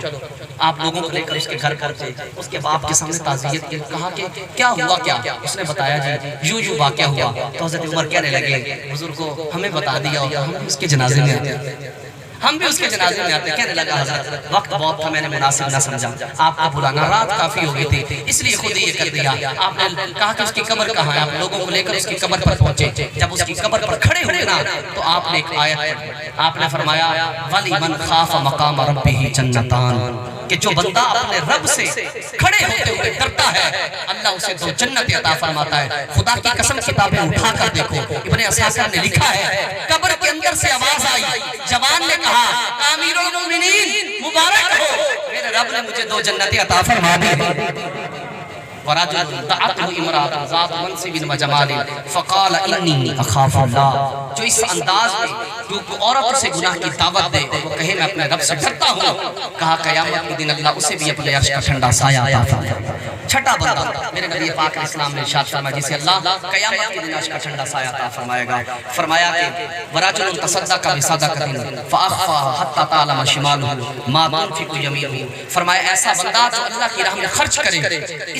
آپ لوگوں کو لے کر اس کے گھر پہنچے، اس کے باپ کے سامنے تعزیت کی، کہا کہ کیا ہوا کیا؟ اس نے بتایا جی یوں واقعہ ہوا۔ تو حضرت عمر کہنے لگے حضور کو ہمیں بتا دیا ہوگا، ہم اس کے جنازے میں آتے ہیں، ہم بھی اس کے جنازے میں آتے ہیں۔ کہنے لگا حضرت وقت بہت تھا، میں نے مناسب نہ سمجھا آپ کو بلانا، رات کافی ہو گئی تھی اس لیے خود ہی یہ کر دیا۔ آپ نے کہا کہ اس کی قبر کہاں ہے، آپ لوگوں کو لے کر اس کی قبر پر پہنچے۔ جب اس کی قبر پر کھڑے ہوئے نا تو آپ نے ایک آیت پڑھی، آپ نے فرمایا وَلِمَنْ خَافَ مَقَامَ رَبِّهِ جَنَّتَانِ، کہ جو بندہ اپنے رب سے کھڑے ہوتے ہوئے ڈرتا ہے اللہ اسے 2 جنت عطا فرماتا ہے۔ خدا کی قسم کتابیں اٹھا کر دیکھو، ابن اساکر نے لکھا ہے قبر کے اندر سے آواز آئی، جوان نے کہا امیر المومنین مبارک ہو، میرے رب نے مجھے 2 جنت عطا فرما دی۔ وَرَجُلٌ دَعَتْهُ امْرَأَةٌ ذَاتُ مَنْصِبٍ وَجَمَالٍ فَقَالَ إِنِّي أَخَافُ اللَّهَ، جو اس انداز میں جو عورت سے گناہ کی دعوت دے اور وہ کہے میں اپنے رب سے ڈرتا ہوں، کہا قیامت کے دن اللہ اسے بھی اپنے عرش کا ٹھنڈا سایہ عطا فرمائے۔ چھٹا بندہ میرے نبی پاک اسلام نے ارشاد فرمایا جسے اللہ قیامت کے دن عرش کا ٹھنڈا سایہ عطا فرمائے گا، فرمایا کہ وَرَجُلٌ تَصَدَّقَ بِصَدَقَةٍ فَأَخْفَاهَا حَتَّى تَعْلَمَ شِمَالُهُ مَا تُنْفِقُ يَمِينُهُ، فرمایا ایسا بندہ جو اللہ کی راہ میں خرچ کرے،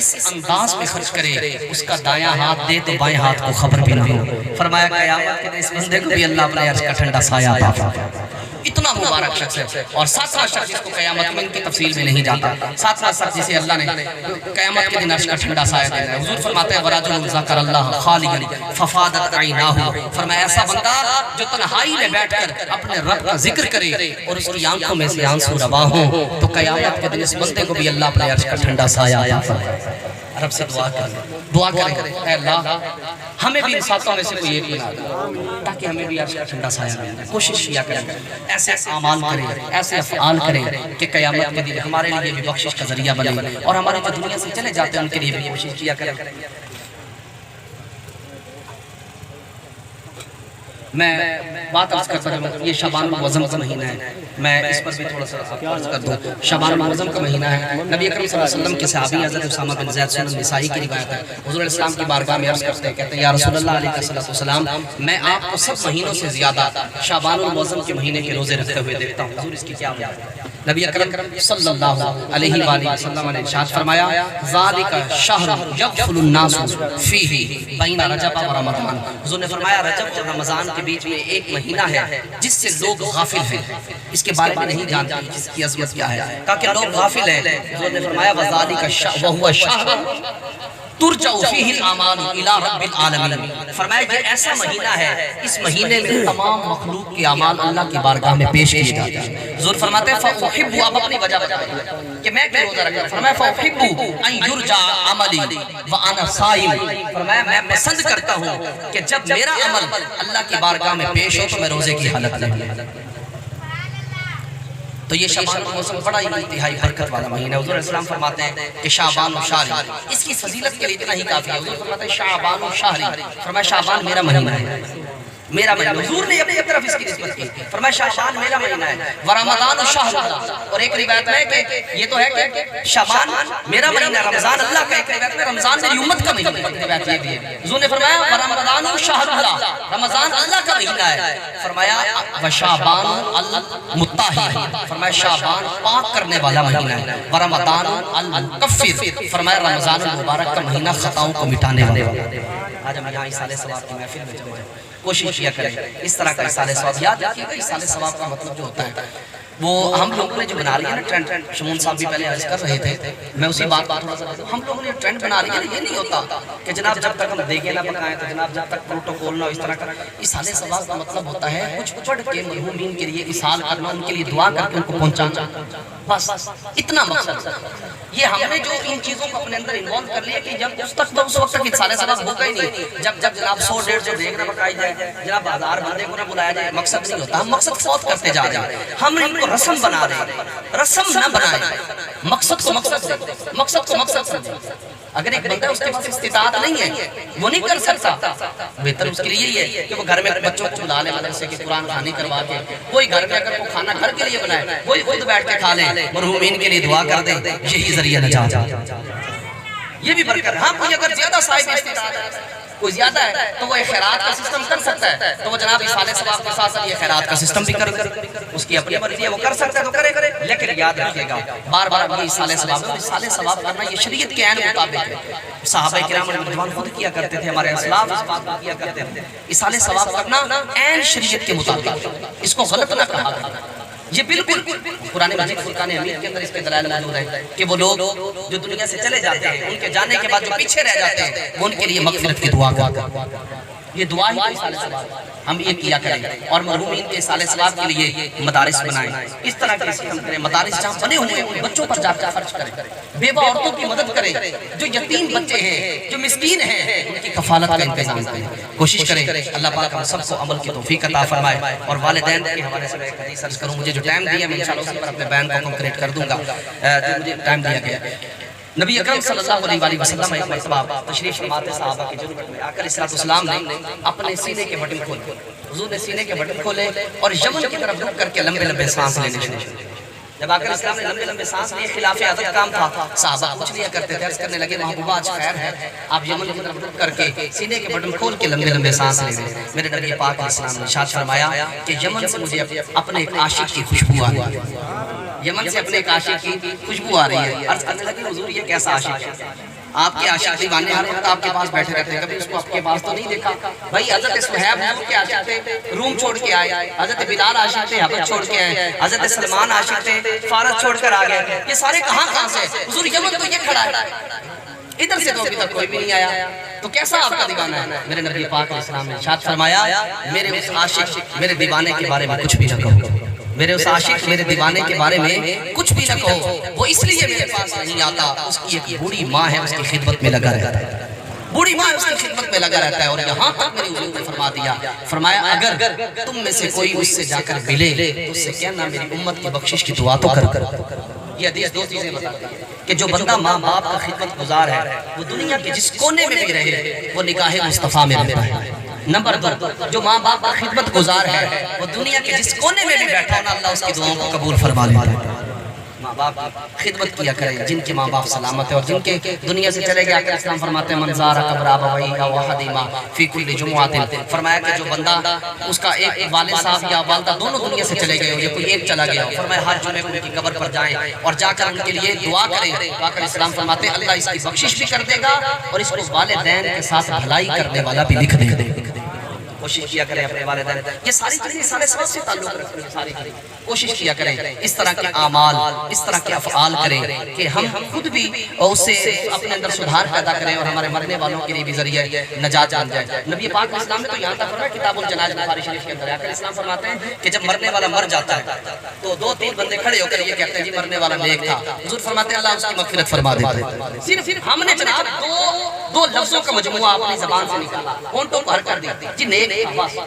اس انداز میں خرچ کرے اس کا دایاں ہاتھ دے تو بائیں ہاتھ کو خبر بھی نہ ہو۔ فرمایا قیامت کے دن اس بندے کو بھی اللہ اپنے عرش کا ٹھنڈا سایہ عطا فرمائے۔ اتنا مبارک شخص ہے۔ اور 7واں شخص جس کو قیامت میں ان کی تفصیل میں نہیں جاتا، 7واں شخص جسے اللہ نے قیامت کے دن عرش کا ٹھنڈا سایہ دینا ہے، حضور فرماتے ہیں وَرَجُلٌ ذَكَرَ اللَّهَ خَالِيًا فَفَاضَتْ عَيْنَاهُ، فرمایا ایسا بندہ جو تنہائی میں بیٹھ کر اپنے رب کا ذکر کرے اور اس کی آنکھوں میں سے آنسو روا ہوں تو قیامت کے دن اس بندے کو بھی اللہ اپنے عرش کا ٹھنڈا سایہ عطا فرمائے۔ رب سے دعا کریں اے اللہ ہمیں بھی ان 7 میں سے کوئی ایک بنا دے تاکہ ہمیں بھی عرش کا ٹھنڈا سایہ ملے۔ کوشش کیا کریں، ایسے اعمال کریں، ایسے افعال کریں کہ قیامت کے دن ہمارے لیے بھی بخشش کا ذریعہ بنے اور ہمارے جو دنیا سے چلے جاتے ہیں ان کے لیے بھی کوشش کیا کریں۔ میں بات عرض کرتا ہوں، یہ شعبان المعظم کا مہینہ ہے، میں اس پر بھی تھوڑا سا عرض کر دوں۔ شعبان المعظم کا مہینہ ہے، نبی اکرم صلی اللہ علیہ وسلم کے صحابی حضرت اسامہ بن زید سنن نسائی کی روایت ہے، حضور علیہ السلام کی بارگاہ میں عرض کرتے ہیں، کہتے ہیں یا رسول اللہ علیہ السلام میں آپ کو سب مہینوں سے زیادہ شعبان المعظم کے مہینے کے روزے رکھتے ہوئے دیکھتا ہوں، حضور اس کی کیا وجہ ہے؟ نبی اکرم صلی اللہ علیہ وآلہ وسلم نے ارشاد فرمایا ذالک شہر یغفل الناس فیہ بین رجب و رمضان، حضور نے فرمایا رجب اور رمضان کے بیچ میں ایک مہینہ ہے جس سے لوگ غافل ہیں، اس کے بارے میں نہیں جانتے جس کی عظمت کیا ہے، کہا کہ لوگ غافل ہیں۔ حضور نے فرمایا وذالک وہو شہر ترجع فیہ الاعمال الی رب العالمین، فرمایا یہ ایسا مہینہ ہے اس مہینے میں تمام مخلوق کے اعمال اللہ کی بارگاہ میں پیش کیے جاتے ہیں۔ حضور فرماتے ہیں فاحب، اب اپنی وجہ بتائیں کہ میں کیوں روزہ رکھتا، فرمایا فاحب ان یرجع عملی وانا صائم، فرمایا میں پسند کرتا ہوں کہ جب میرا عمل اللہ کی بارگاہ میں پیش ہو تو میں روزے کی حالت میں ہوں۔ تو تو یہ شعبان کا موسم بڑا ہی انتہائی برکت والا مہینہ ہے۔ حضور اسلام فرماتے ہیں کہ شعبان و شہری، اس کی فضیلت کے لیے اتنا ہی کافی ہے۔ حضور فرماتے ہیں شعبان و شہری، فرمایا شعبان میرا مہینہ ہے، میرا مہینہ۔ حضور نے اپنی طرف اس کی نسبت کی، فرمایا شعبان میرا مہینہ ہے، ورمضان شہر اللہ۔ اور ایک روایت میں کہ یہ تو ہے کہ شعبان میرا مہینہ ہے، رمضان اللہ کا۔ ایک روایت میں رمضان میری امت کا مہینہ ہے، روایت یہ بھی ہے۔ حضور نے فرمایا ورمضان شہر اللہ، رمضان اللہ کا مہینہ ہے۔ فرمایا وشعبان المطہر، فرمایا شعبان پاک کرنے والا مہینہ ہے، ورمضان المکفر، فرمایا رمضان المبارک کا مہینہ خطاؤں کو مٹانے والا۔ آج ہم یہاں اصالِ ثواب کی محفل میں جمع ہیں، کوشش کیا کریں اس طرح کا اصالِ ثواب۔ یاد رکھیے گا اصالِ ثواب کا مطلب جو ہوتا ہے وہ ہم لوگوں نے جو بنا لیا نا ٹرینڈ، شمون صاحب بھی پہلے عرض کر رہے تھے، میں اسی بات پر تھوڑا سا کہتا ہوں، ہم لوگوں نے ٹرینڈ بنا لیا نا، یہ نہیں ہوتا کہ جناب جب تک ہم دیکھیں نہ پکائیں تو جناب جب تک پروٹوکول نہ، اس طرح کا۔ اصالِ ثواب کا مطلب ہوتا ہے کچھ پڑھ کے مرحومین کے لیے اصال کرنا، ان کے لیے دعا کر کے ان کو پہنچانا، بس اتنا مقصد۔ یہ ہم نے جو ان چیزوں کو اپنے اندر انوالو کر لیا کہ جب اس وقت تک اصالِ ثواب ہوگا ہی نہیں، جب جناب 100-150 دیکھ نہ پکائی جائے، جناب 1000 بندے کو نہ بلایا جائے، مقصد نہیں ہوتا۔ ہم مقصد فوت کرتے جا رہے ہیں، ہم ان کو رسم بنا رہے ہیں، رسم نہ بنائیں، مقصد کو مقصد دیں، مقصد کو مقصد سمجھیں۔ اگر ایک بندہ اس کے پاس استطاعت نہیں ہے، وہ نہیں کر سکتا، بہتر اس کے لیے یہی ہے کہ وہ گھر میں بچوں کو بلا لے مدرسے کے قرآن خوانی کروا کے، کوئی گھر میں اگر وہ کھانا گھر کے لیے بنائے، وہی خود بیٹھ کے کھا لے، مرحومین کے لیے دعا کر دے، یہی ذریعہ نجات ہے، یہ بھی برکت۔ ہاں کوئی اگر زیادہ صاحب استطاعت ہے، کوئی زیادہ ہے تو وہ خیرات کا سسٹم کر سکتا ہے، تو وہ جناب اصالِ ثواب کے ساتھ یہ خیرات کا سسٹم بھی کر، اس کی اپنی مرضی ہے، وہ کر سکتا ہے تو کرے، لیکن یاد رکھیے گا بار بار یہ اصالِ ثواب ہے، اصالِ ثواب کرنا یہ شریعت کے عین مطابق ہے۔ صحابہ کرام رضوان خود کیا کرتے تھے، ہمارے اسلاف اس بات کو کیا کرتے تھے، اصالِ ثواب کرنا عین شریعت کے مطابق، اس کو غلط نہ کہا کرنا۔ یہ بالکل قرآن مجید فرقان حمید کے اندر اس کے دلائل موجود ہیں کہ وہ لوگ جو دنیا سے چلے جاتے ہیں، ان کے جانے کے بعد جو پیچھے رہ جاتے ہیں، وہ ان کے لیے مغفرت کی دعا کرتے ہیں۔ یہ دعا ہی اصالِ ثواب، ہم یہ کیا کریں اور مرحومین کے اصالِ ثواب کے لیے مدارس بنائیں، اس طرح کے سسٹم کریں، مدارس جہاں بنے ہوئے ہیں بچوں پر جا کر خرچ کریں، بیوہ عورتوں کی مدد کریں، جو یتیم بچے ہیں، جو مسکین ہیں، ان کی کفالت کا انتظام کریں، کوشش کریں۔ اللہ پاک ہم سب کو عمل کی توفیق عطا فرمائے۔ اور والدین کے حوالے سے میں ایک حدیث عرض کروں، مجھے جو ٹائم دیا میں انشاءاللہ اسی پر اپنے بیان کو کنکریٹ کر دوں گا، جو مجھے ٹائم دیا گیا۔ نبی اکرم صلی اللہ علیہ وسلم ایک مرتبہ تشریف فرماتے صحابہ کی جنت میں، آقا علیہ السلام نے اپنے سینے کے بٹن کھولے، حضور نے سینے کے بٹن کھولے اور یمن کی طرف رخ کر کے لمبے لمبے سانس لینے شروع کیے۔ جب آقا علیہ السلام نے لمبے لمبے سانس لیے، خلاف عادت کام تھا، صحابہ پوچھ لیا کرتے تھے، عرض کرنے لگے محبوبہ آج خیر ہے، آپ یمن کی طرف رخ کر کے سینے کے بٹن کھول کے لمبے لمبے سانس لے رہے ہیں۔ میرے نبی پاک علیہ السلام نے ارشاد فرمایا کہ یمن سے مجھے اپنے ایک عاشق کی خوشبو آ رہی ہے، یمن سے اپنے ایک عاشق کی خوشبو آ رہی ہے۔ عرض کرنے لگے حضور یہ کیسا عاشق ہے؟ آپ کے عاشق دیوانے ہر وقت آپ کے پاس بیٹھے رہتے ہیں، کبھی اس کو آپ کے پاس تو نہیں دیکھا؟ بھائی حضرت صہیب حضور کے عاشق تھے، روم چھوڑ کے آئے، حضرت بلال عاشق تھے، حبش چھوڑ کے آئے، حضرت سلمان عاشق تھے، فارس چھوڑ کر آ گئے، یہ سارے کہاں سے؟ حضور یمن تو یہ کھڑا ہے، ادھر سے تو ابھی تک کوئی بھی نہیں آیا، تو کیسا آپ کا دیوانہ ہے؟ میرے نبی پاک علیہ السلام نے ارشاد فرمایا میرے اس عاشق میرے دیوانے کے بارے میں کچھ بھی نہ کہو، میرے اس عاشق میرے دیوانے کے بارے میں کچھ بھی نہ کہو، وہ اس لیے میرے پاس نہیں آتا، اس کی ایک بوڑھی ماں ہے، اس کی خدمت میں لگا رہتا ہے، بوڑھی ماں اس کی خدمت میں لگا رہتا ہے۔ اور یہاں تک میری حضور نے فرما دیا، فرمایا اگر تم میں سے کوئی اس سے جا کر ملے تو اس سے کہنا میری امت کی بخشش کی دعا تو کر۔ یہ حدیث دو چیزیں بتاتی ہے کہ جو بندہ ماں باپ کا خدمت گزار ہے وہ دنیا کے جس کونے میں بھی رہے وہ نگاہ مصطفیٰ میں رہتا ہے۔ نمبر 2، جو ماں باپ کا خدمت گزار ہے وہ دنیا کے جس کونے میں بھی بیٹھا ہونا اللہ اس کی دعاؤں کو قبول فرما لیتا ہے۔ ماں باپ کی خدمت کیا کریں، جن کے ماں باپ سلامت ہے اور جن کے دنیا سے چلے گئے، آقا اسلام فرماتے ہیں من زار قبر ابویہ او احدہما فی کل جمعۃ، فرمایا کہ جو بندہ اس کا ایک والد صاحب یا والدہ دونوں دنیا سے چلے گئے ہو یا کوئی ایک چلا گیا ہو، فرمایا ہر جمعے کو ان کی قبر پر جائیں اور جا کر ان کے لیے دعا کریں، آقا اسلام فرماتے ہیں اللہ اس کی بخشش بھی کر دے گا اور اس کو والدین کے ساتھ بھلائی کرنے والا بھی لکھ دے گا۔ کوشش کیا کریں اپنے والدین، یہ ساری چیزیں سارے سوال سے تعلق رکھتی ہیں، ساری چیزیں کوشش کیا کریں اس طرح کے اعمال، اس طرح کے افعال کریں کہ ہم خود بھی اس سے اپنے اندر سدھار پیدا کریں اور ہمارے مرنے والوں کے لیے بھی ذریعہ نجات بن جائے۔ نبی پاک علیہ السلام نے تو یہاں تک فرمایا کتاب الجنائز بخاری شریف کے اندر آقا اسلام فرماتے ہیں کہ جب مرنے والا مر جاتا ہے تو 2-3 بندے کھڑے ہو کر یہ کہتے ہیں جی مرنے والا نیک تھا، حضور فرماتے ہیں اللہ اس کی مغفرت فرما دیتا ہے۔ صرف ہم نے جناب دو لفظوں کا مجموعہ اپنی زبان سے نکالا، ہونٹوں کو ہر کر دی جی نیک تھا بس،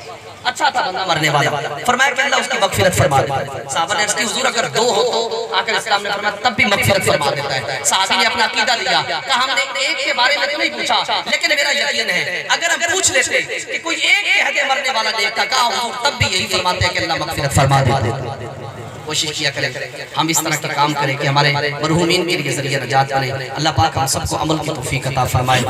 اچھا تھا بندہ مرنے والا، فرمایا کہ اللہ اس کی مغفرت فرما دیتا ہے۔ صحابہ نے عرض کی حضور اگر دو ہو تو آقا اسلام نے فرمایا تب بھی مغفرت فرما دیتا ہے۔ صحابی نے اپنا عقیدہ دیا کہ ہم نے ایک کے بارے میں تو نہیں پوچھا لیکن میرا یقین ہے اگر ہم پوچھ لیتے کہ کوئی ایک کہتے مرنے والا نیک تھا، کہا حضور تب بھی یہی فرماتے ہیں کہ اللہ مغفرت فرما دیتا ہے۔ کوشش کیا کریں ہم اس طرح کے کام کریں کہ ہمارے مرحومین کے لیے ذریعہ نجات بنے۔ اللہ پاک ہم سب کو عمل کی توفیق عطا فرمائے۔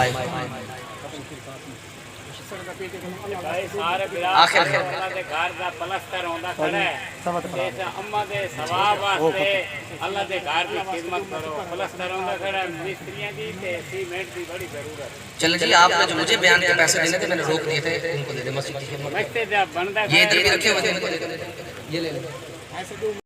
آخر ہے
اللہ دے گھر دا پلستر ہوندا کھڑا ہے تے اماں دے ثواب واسطے اللہ دے گھر دی خدمت کرو، پلستر ہوندا کھڑا ہے، مستریاں دی تے سیمنٹ دی بڑی ضرورت ہے۔
چلیں جی آپ نے جو مجھے بیان کے پیسے دینے تھے میں نے روک دیے تھے، ان کو دے دیں مسجد کی خدمت۔
وقت جب بندا
یہ ادھر بھی رکھے ہوئے تھے، ان کو دے دیں، یہ لے لیں۔